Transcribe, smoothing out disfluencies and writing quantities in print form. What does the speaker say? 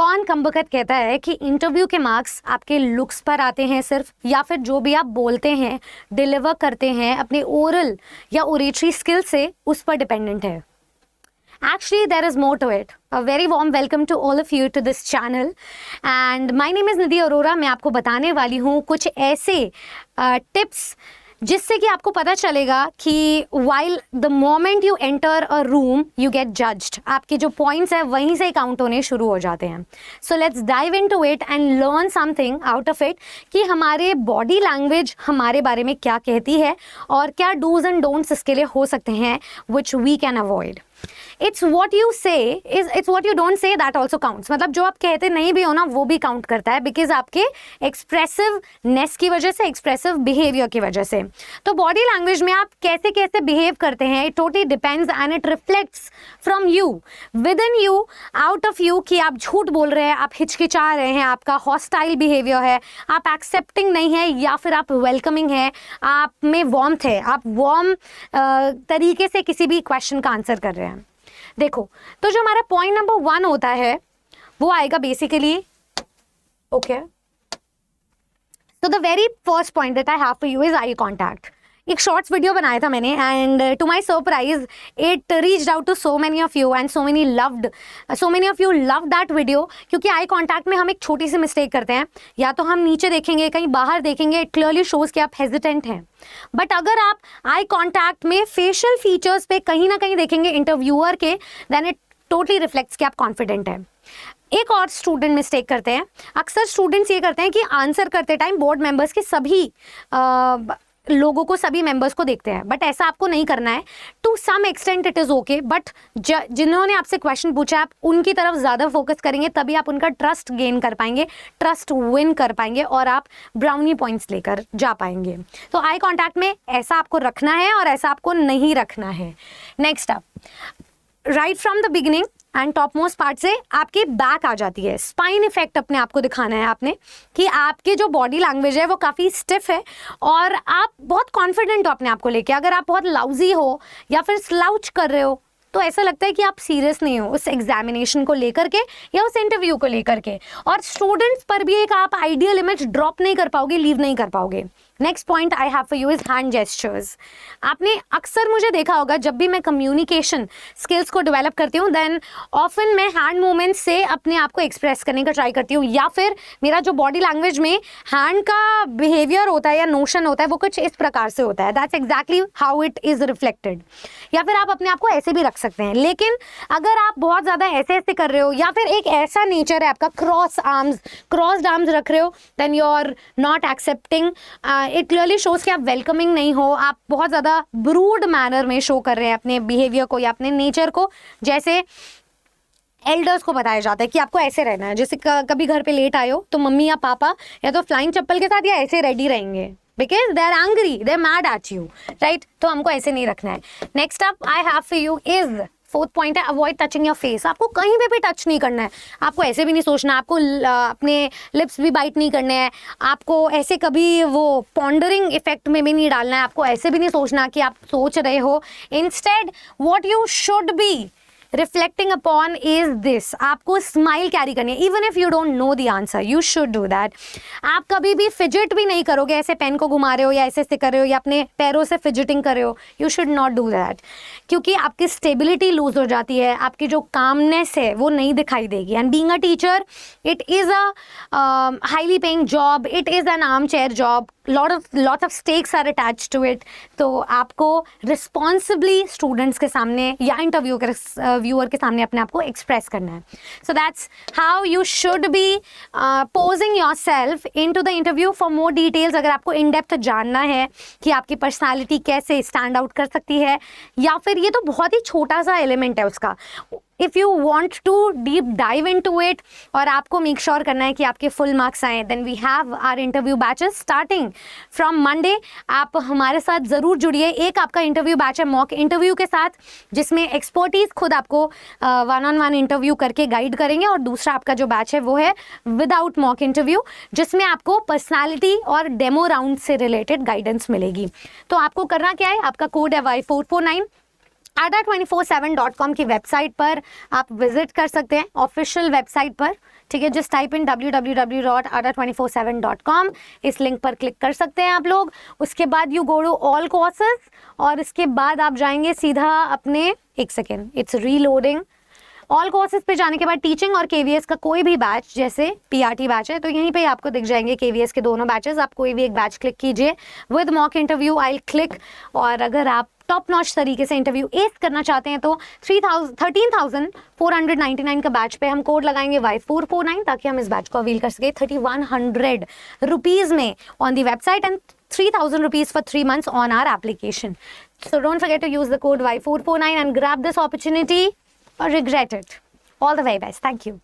कौन कम बखत कहता है कि इंटरव्यू के मार्क्स आपके लुक्स पर आते हैं सिर्फ, या फिर जो भी आप बोलते हैं, डिलीवर करते हैं अपने ओरल या ओरेटरी स्किल से, उस पर डिपेंडेंट है? Actually, there is more to it. A very warm welcome to all of you to this channel. And my name is Nidhi Arora. मैं आपको बताने वाली हूँ कुछ ऐसे tips जिससे कि आपको पता चलेगा कि while the moment you enter a room, you get judged. आपके जो points हैं वहीं से काउंट होने शुरू हो जाते हैं. So let's dive into it and learn something out of it कि हमारे body language हमारे बारे में क्या कहती है और क्या do's and don'ts इसके लिए हो सकते हैं which we can avoid. It's what you say, it's what you don't say that also counts. मतलब जो आप कहते नहीं भी हो ना वो भी काउंट करता है, बिकॉज आपके एक्सप्रेसिवनेस की वजह से, एक्सप्रेसिव बिहेवियर की वजह से. तो बॉडी लैंग्वेज में आप कैसे कैसे बिहेव करते हैं, it totally depends and it reflects from you, with in you, out of you, कि आप झूठ बोल रहे हैं, आप हिचकिचा रहे हैं, आपका हॉस्टाइल बिहेवियर है, आप एक्सेप्टिंग नहीं है, या फिर आप वेलकमिंग है, आप में वार्मथ है, आप वार्म तरीके से किसी भी क्वेश्चन का आंसर कर रहे हैं. देखो, तो जो हमारा पॉइंट नंबर 1 होता है वो आएगा बेसिकली, ओके, तो the very first point that I have for you is eye contact. एक शॉर्ट्स वीडियो बनाया था मैंने and to my surprise it reached out to so many of you and so many of you love that video. क्योंकि eye contact में हम एक छोटी सी mistake करते हैं, या तो हम नीचे देखेंगे, कहीं बाहर देखेंगे, इट क्लियरली शोज कि आप हेजिटेंट हैं. बट अगर आप आई कॉन्टैक्ट में फेशियल फीचर्स पे कहीं ना कहीं देखेंगे इंटरव्यूअर के, देन इट टोटली रिफ्लेक्ट्स कि आप कॉन्फिडेंट हैं. एक और स्टूडेंट मिस्टेक करते हैं, अक्सर स्टूडेंट्स ये करते हैं कि आंसर करते टाइम बोर्ड मेंबर्स के सभी लोगों को, सभी मेंबर्स को देखते हैं. बट ऐसा आपको नहीं करना है. To some extent it is okay, but जिन्होंने आपसे क्वेश्चन पूछा आप उनकी तरफ ज़्यादा फोकस करेंगे, तभी आप उनका ट्रस्ट गेन कर पाएंगे, ट्रस्ट विन कर पाएंगे और आप ब्राउनी पॉइंट्स लेकर जा पाएंगे. तो आई कॉन्टैक्ट में ऐसा आपको रखना है और ऐसा आपको नहीं रखना है. Next up, right from the beginning and top most part से आपकी बैक आ जाती है. स्पाइन इफेक्ट अपने आप को दिखाना है आपने कि आपकी जो बॉडी लैंग्वेज है वो काफ़ी स्टिफ है और आप बहुत कॉन्फिडेंट हो अपने आप को लेके. अगर आप बहुत लाउजी हो या फिर स्लाउच कर रहे हो तो ऐसा लगता है कि आप सीरियस नहीं हो उस एग्जामिनेशन को लेकर के या उस इंटरव्यू को लेकर के. और स्टूडेंट्स पर भी एक आप आइडियल इमेज ड्रॉप नहीं कर पाओगे, लीव नहीं कर पाओगे. Next point I have for you is hand gestures. आपने अक्सर मुझे देखा होगा जब भी मैं कम्युनिकेशन स्किल्स को डेवलप करती हूँ, देन ऑफन मैं हैंड मूवमेंट से अपने आप को एक्सप्रेस करने का ट्राई करती हूँ, या फिर मेरा जो बॉडी लैंग्वेज में हैंड का बिहेवियर होता है या नोशन होता है वो कुछ इस प्रकार से होता है. That's exactly how it is reflected. या फिर आप अपने आप को ऐसे भी रख सकते हैं. लेकिन अगर आप बहुत ज़्यादा ऐसे ऐसे कर रहे हो या फिर एक ऐसा नेचर है आपका क्रॉस्ड आर्म्स रख रहे हो, then you are not accepting. It clearly shows कि आप वेलकमिंग नहीं हो, आप बहुत ज़्यादा ब्रूड मैनर में शो कर रहे हैं अपने बिहेवियर को या अपने नेचर को. जैसे एल्डर्स को बताया जाता है कि आपको ऐसे रहना है. जैसे कभी घर पे लेट आए हो तो मम्मी या पापा या तो फ्लाइंग चप्पल के साथ या ऐसे रेडी रहेंगे, because they are angry, they are mad at you, right. तो हमको ऐसे नहीं रखना है. Next up I have for you is, fourth point है अवॉइड टचिंग योर फेस. आपको कहीं पे भी टच नहीं करना है. आपको ऐसे भी नहीं सोचना, आपको अपने लिप्स भी बाइट नहीं करने हैं, आपको ऐसे कभी वो पॉन्डरिंग इफेक्ट में भी नहीं डालना है, आपको ऐसे भी नहीं सोचना कि आप सोच रहे हो. Instead what you should B reflecting upon is this, आपको स्माइल कैरी करनी है. Even if you don't know the answer you should do that. आप कभी भी फिजिट भी नहीं करोगे, ऐसे पेन को घुमा रहे हो या ऐसे ऐसे कर रहे हो या अपने पैरों से फिजिटिंग कर रहे हो. You should not do that, क्योंकि आपकी स्टेबिलिटी लूज हो जाती है, आपकी जो कामनेस है वो नहीं दिखाई देगी. And being a teacher it is a highly paying job, it is an arm chair job, lot of stakes are attached to it. तो आपको रिस्पॉन्सिबली स्टूडेंट्स के सामने या व्यूअर के सामने अपने आप को एक्सप्रेस करना है. So that's how you should be posing yourself into the interview. For more details, अगर आपको इन डेप्थ जानना है कि आपकी पर्सनैलिटी कैसे स्टैंड आउट कर सकती है, या फिर ये तो बहुत ही छोटा सा एलिमेंट है उसका, if you want to deep dive into it और आपको मेक श्योर करना है कि आपके फुल मार्क्स आएँ, then we have our interview batches starting from Monday. आप हमारे साथ ज़रूर जुड़िए. एक आपका इंटरव्यू बैच है मॉक इंटरव्यू के साथ, जिसमें एक्सपर्टीज़ खुद आपको 1-on-1 इंटरव्यू करके गाइड करेंगे, और दूसरा आपका जो बैच है वो है विदाउट मॉक इंटरव्यू, जिसमें आपको पर्सनैलिटी और डेमो राउंड से रिलेटेड गाइडेंस मिलेगी. तो आपको करना क्या है, आपका कोड है Y449. ada247.com की वेबसाइट पर आप विजिट कर सकते हैं, ऑफिशियल वेबसाइट पर, ठीक है। जस्ट टाइप इन www.ada247.com, इस लिंक पर क्लिक कर सकते हैं आप लोग। उसके बाद you go to all courses और इसके बाद आप जाएंगे सीधा अपने, एक second, it's reloading. All courses पे जाने के बाद टीचिंग और केवीएस का कोई भी बैच, जैसे पीआरटी बैच है तो यहीं पे आपको दिख जाएंगे केवीएस के दोनों बैचेस। आप कोई भी एक बैच क्लिक कीजिए with mock interview, I click. और अगर आप टॉप नॉच तरीके से इंटरव्यू एस करना चाहते हैं तो 13,499 का बैच पे हम कोड लगाएंगे Y449 ताकि हम इस बैच को अवील कर सके 3,100 रुपीज़ में on the website and 3,000 rupees for 3 months on our application. So don't forget to use the code Y449 and grab this opportunity or regret it. All the very best. Thank you.